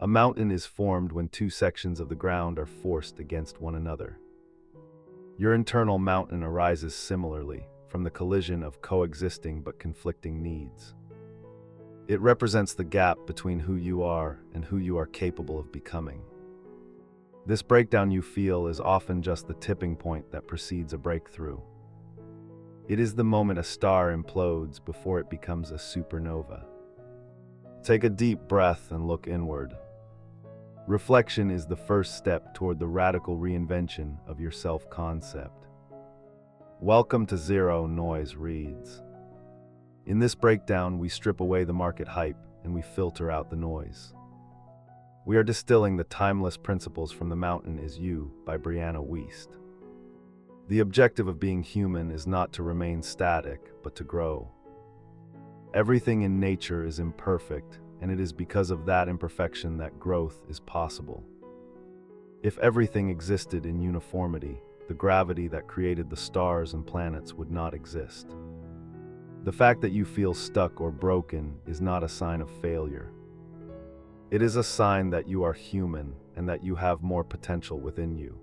A mountain is formed when two sections of the ground are forced against one another. Your internal mountain arises similarly, from the collision of coexisting but conflicting needs. It represents the gap between who you are and who you are capable of becoming. This breakdown you feel is often just the tipping point that precedes a breakthrough. It is the moment a star implodes before it becomes a supernova. Take a deep breath and look inward. Reflection is the first step toward the radical reinvention of your self-concept. Welcome to Zero Noise Reads. In this breakdown, we strip away the market hype and we filter out the noise. We are distilling the timeless principles from The Mountain Is You by Brianna Wiest. The objective of being human is not to remain static, but to grow. Everything in nature is imperfect, and it is because of that imperfection that growth is possible. If everything existed in uniformity, the gravity that created the stars and planets would not exist. The fact that you feel stuck or broken is not a sign of failure. It is a sign that you are human and that you have more potential within you.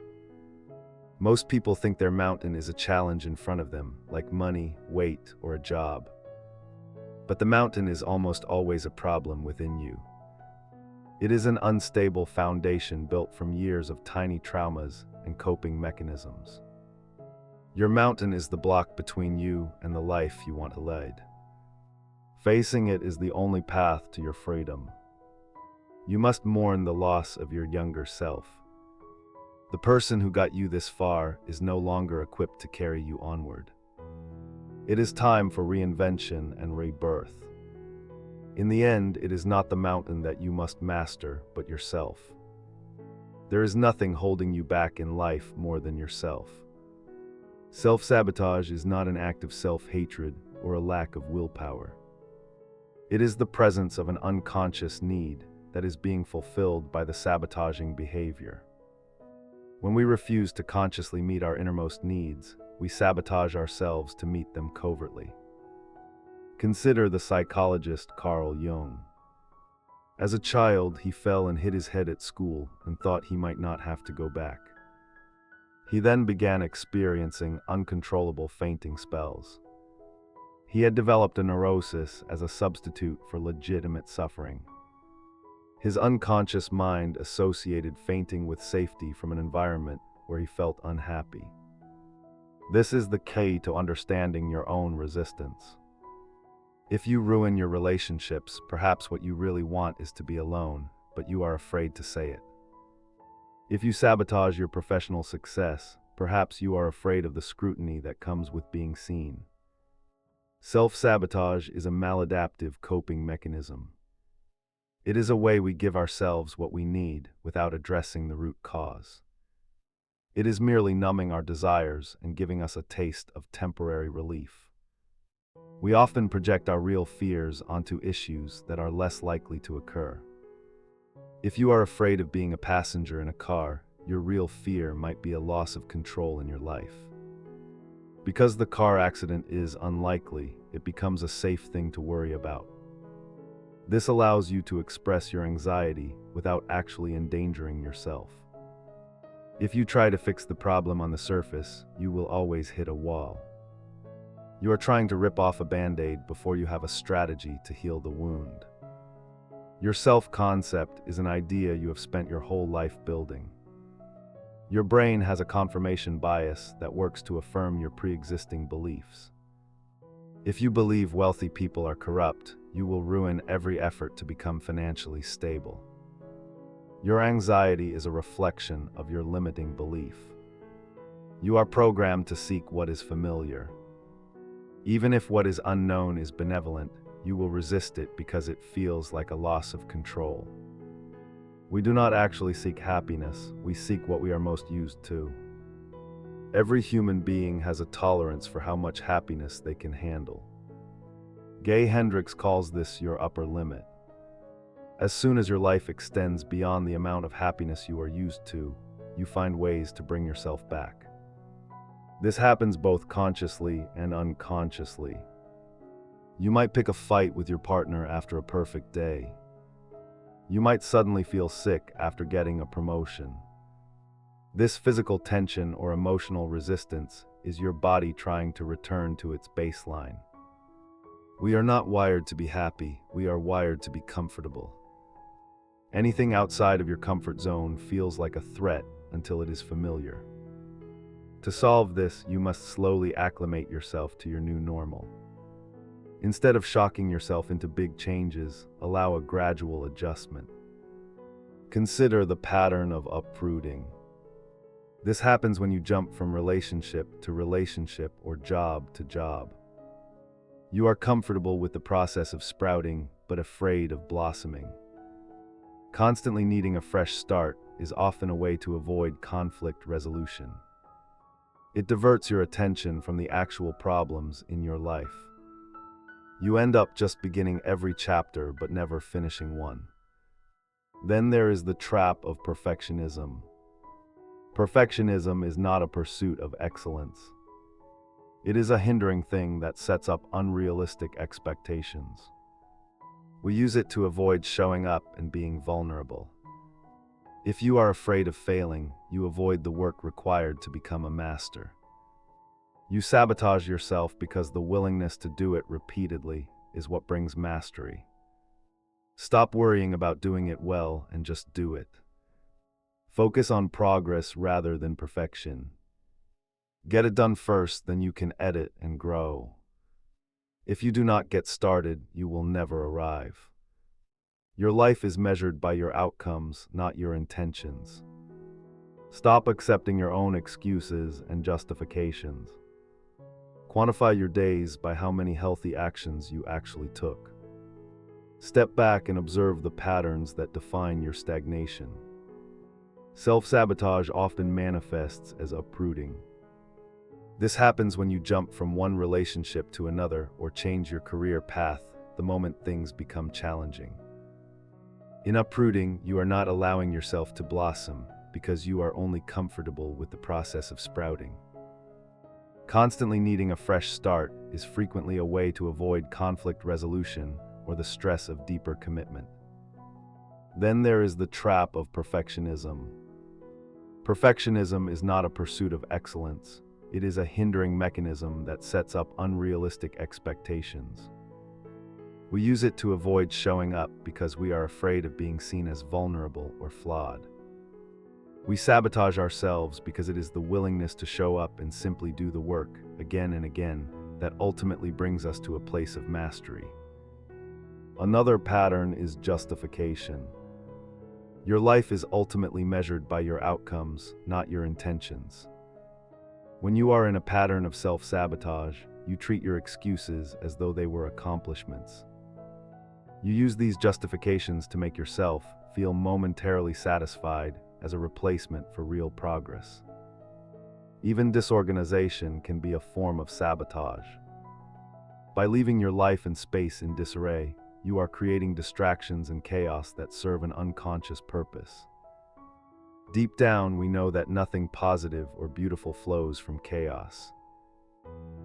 Most people think their mountain is a challenge in front of them, like money, weight, or a job. But the mountain is almost always a problem within you. It is an unstable foundation built from years of tiny traumas and coping mechanisms. Your mountain is the block between you and the life you want to lead. Facing it is the only path to your freedom. You must mourn the loss of your younger self. The person who got you this far is no longer equipped to carry you onward. It is time for reinvention and rebirth. In the end, it is not the mountain that you must master, but yourself. There is nothing holding you back in life more than yourself. Self-sabotage is not an act of self-hatred or a lack of willpower. It is the presence of an unconscious need that is being fulfilled by the sabotaging behavior. When we refuse to consciously meet our innermost needs, we sabotage ourselves to meet them covertly. Consider the psychologist Carl Jung. As a child, he fell and hit his head at school and thought he might not have to go back. He then began experiencing uncontrollable fainting spells. He had developed a neurosis as a substitute for legitimate suffering. His unconscious mind associated fainting with safety from an environment where he felt unhappy. This is the key to understanding your own resistance. If you ruin your relationships, perhaps what you really want is to be alone, but you are afraid to say it. If you sabotage your professional success, perhaps you are afraid of the scrutiny that comes with being seen. Self-sabotage is a maladaptive coping mechanism. It is a way we give ourselves what we need without addressing the root cause. It is merely numbing our desires and giving us a taste of temporary relief. We often project our real fears onto issues that are less likely to occur. If you are afraid of being a passenger in a car, your real fear might be a loss of control in your life. Because the car accident is unlikely, it becomes a safe thing to worry about. This allows you to express your anxiety without actually endangering yourself. If you try to fix the problem on the surface, you will always hit a wall. You are trying to rip off a band-aid before you have a strategy to heal the wound. Your self-concept is an idea you have spent your whole life building. Your brain has a confirmation bias that works to affirm your pre-existing beliefs. If you believe wealthy people are corrupt, you will ruin every effort to become financially stable. Your anxiety is a reflection of your limiting belief. You are programmed to seek what is familiar. Even if what is unknown is benevolent, you will resist it because it feels like a loss of control. We do not actually seek happiness, we seek what we are most used to. Every human being has a tolerance for how much happiness they can handle. Gay Hendricks calls this your upper limit. As soon as your life extends beyond the amount of happiness you are used to, you find ways to bring yourself back. This happens both consciously and unconsciously. You might pick a fight with your partner after a perfect day. You might suddenly feel sick after getting a promotion. This physical tension or emotional resistance is your body trying to return to its baseline. We are not wired to be happy, we are wired to be comfortable. Anything outside of your comfort zone feels like a threat until it is familiar. To solve this, you must slowly acclimate yourself to your new normal. Instead of shocking yourself into big changes, allow a gradual adjustment. Consider the pattern of uprooting. This happens when you jump from relationship to relationship or job to job. You are comfortable with the process of sprouting, but afraid of blossoming. Constantly needing a fresh start is often a way to avoid conflict resolution. It diverts your attention from the actual problems in your life. You end up just beginning every chapter but never finishing one. Then there is the trap of perfectionism. Perfectionism is not a pursuit of excellence. It is a hindering thing that sets up unrealistic expectations. We use it to avoid showing up and being vulnerable. If you are afraid of failing, you avoid the work required to become a master. You sabotage yourself because the willingness to do it repeatedly is what brings mastery. Stop worrying about doing it well and just do it. Focus on progress rather than perfection. Get it done first, then you can edit and grow. If you do not get started, you will never arrive. Your life is measured by your outcomes, not your intentions. Stop accepting your own excuses and justifications. Quantify your days by how many healthy actions you actually took. Step back and observe the patterns that define your stagnation. Self-sabotage often manifests as uprooting. This happens when you jump from one relationship to another or change your career path the moment things become challenging. In uprooting, you are not allowing yourself to blossom because you are only comfortable with the process of sprouting. Constantly needing a fresh start is frequently a way to avoid conflict resolution or the stress of deeper commitment. Then there is the trap of perfectionism. Perfectionism is not a pursuit of excellence. It is a hindering mechanism that sets up unrealistic expectations. We use it to avoid showing up because we are afraid of being seen as vulnerable or flawed. We sabotage ourselves because it is the willingness to show up and simply do the work again and again that ultimately brings us to a place of mastery. Another pattern is justification. Your life is ultimately measured by your outcomes, not your intentions. When you are in a pattern of self-sabotage, you treat your excuses as though they were accomplishments. You use these justifications to make yourself feel momentarily satisfied as a replacement for real progress. Even disorganization can be a form of sabotage. By leaving your life and space in disarray, you are creating distractions and chaos that serve an unconscious purpose. Deep down, we know that nothing positive or beautiful flows from chaos.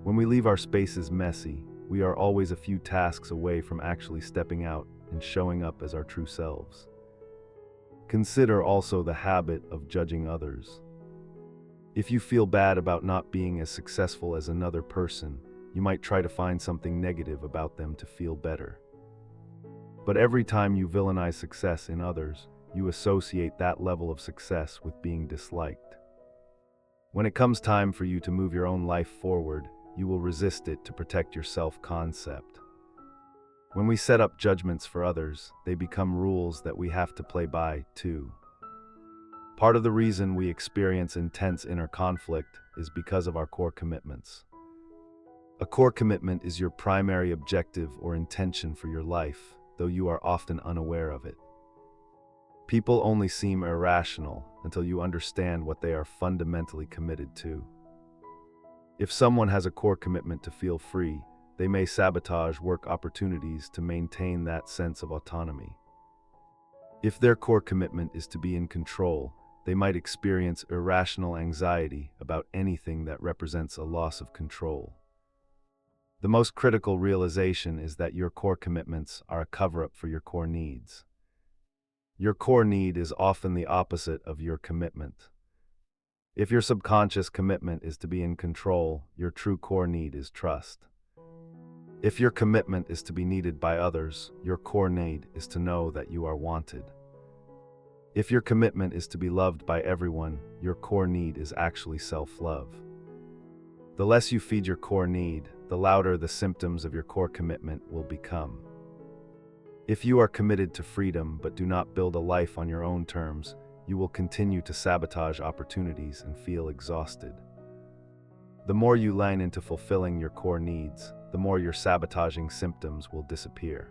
When we leave our spaces messy, we are always a few tasks away from actually stepping out and showing up as our true selves. Consider also the habit of judging others. If you feel bad about not being as successful as another person, you might try to find something negative about them to feel better. But every time you villainize success in others, you associate that level of success with being disliked. When it comes time for you to move your own life forward, you will resist it to protect your self-concept. When we set up judgments for others, they become rules that we have to play by, too. Part of the reason we experience intense inner conflict is because of our core commitments. A core commitment is your primary objective or intention for your life, though you are often unaware of it. People only seem irrational until you understand what they are fundamentally committed to. If someone has a core commitment to feel free, they may sabotage work opportunities to maintain that sense of autonomy. If their core commitment is to be in control, they might experience irrational anxiety about anything that represents a loss of control. The most critical realization is that your core commitments are a cover-up for your core needs. Your core need is often the opposite of your commitment. If your subconscious commitment is to be in control, your true core need is trust. If your commitment is to be needed by others, your core need is to know that you are wanted. If your commitment is to be loved by everyone, your core need is actually self-love. The less you feed your core need, the louder the symptoms of your core commitment will become. If you are committed to freedom but do not build a life on your own terms, you will continue to sabotage opportunities and feel exhausted. The more you lean into fulfilling your core needs, the more your sabotaging symptoms will disappear.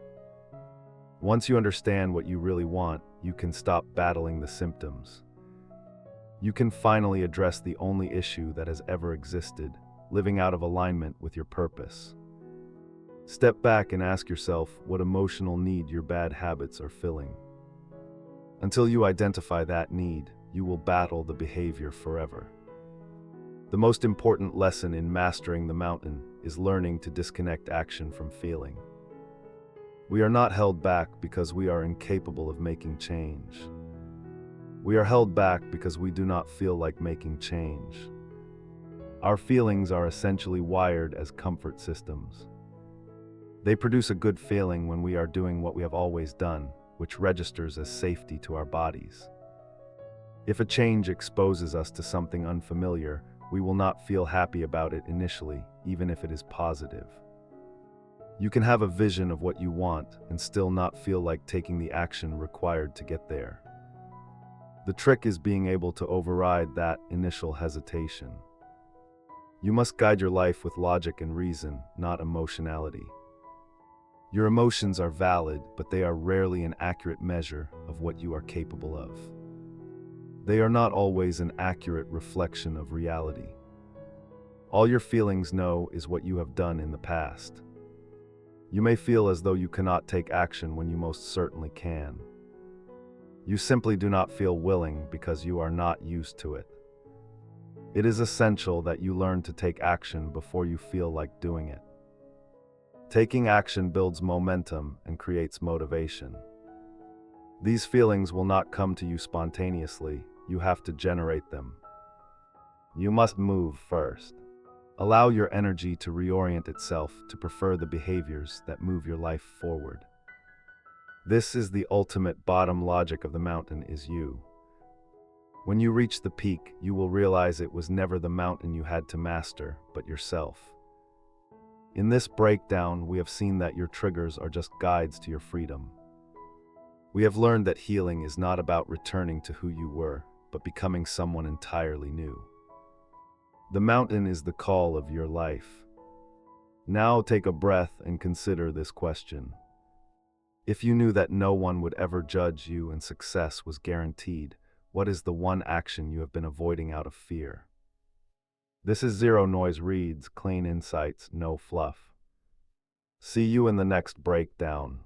Once you understand what you really want, you can stop battling the symptoms. You can finally address the only issue that has ever existed, living out of alignment with your purpose. Step back and ask yourself what emotional need your bad habits are filling. Until you identify that need, you will battle the behavior forever. The most important lesson in mastering the mountain is learning to disconnect action from feeling. We are not held back because we are incapable of making change. We are held back because we do not feel like making change. Our feelings are essentially wired as comfort systems. They produce a good feeling when we are doing what we have always done, which registers as safety to our bodies. If a change exposes us to something unfamiliar, we will not feel happy about it initially, even if it is positive. You can have a vision of what you want and still not feel like taking the action required to get there. The trick is being able to override that initial hesitation. You must guide your life with logic and reason, not emotionality. Your emotions are valid, but they are rarely an accurate measure of what you are capable of. They are not always an accurate reflection of reality. All your feelings know is what you have done in the past. You may feel as though you cannot take action when you most certainly can. You simply do not feel willing because you are not used to it. It is essential that you learn to take action before you feel like doing it. Taking action builds momentum and creates motivation. These feelings will not come to you spontaneously. You have to generate them. You must move first. Allow your energy to reorient itself to prefer the behaviors that move your life forward. This is the ultimate bottom logic of the mountain is you. When you reach the peak, you will realize it was never the mountain you had to master, but yourself. In this breakdown, we have seen that your triggers are just guides to your freedom. We have learned that healing is not about returning to who you were, but becoming someone entirely new. The mountain is the call of your life. Now take a breath and consider this question. If you knew that no one would ever judge you and success was guaranteed, what is the one action you have been avoiding out of fear? This is Zero Noise Reads, clean insights, no fluff. See you in the next breakdown.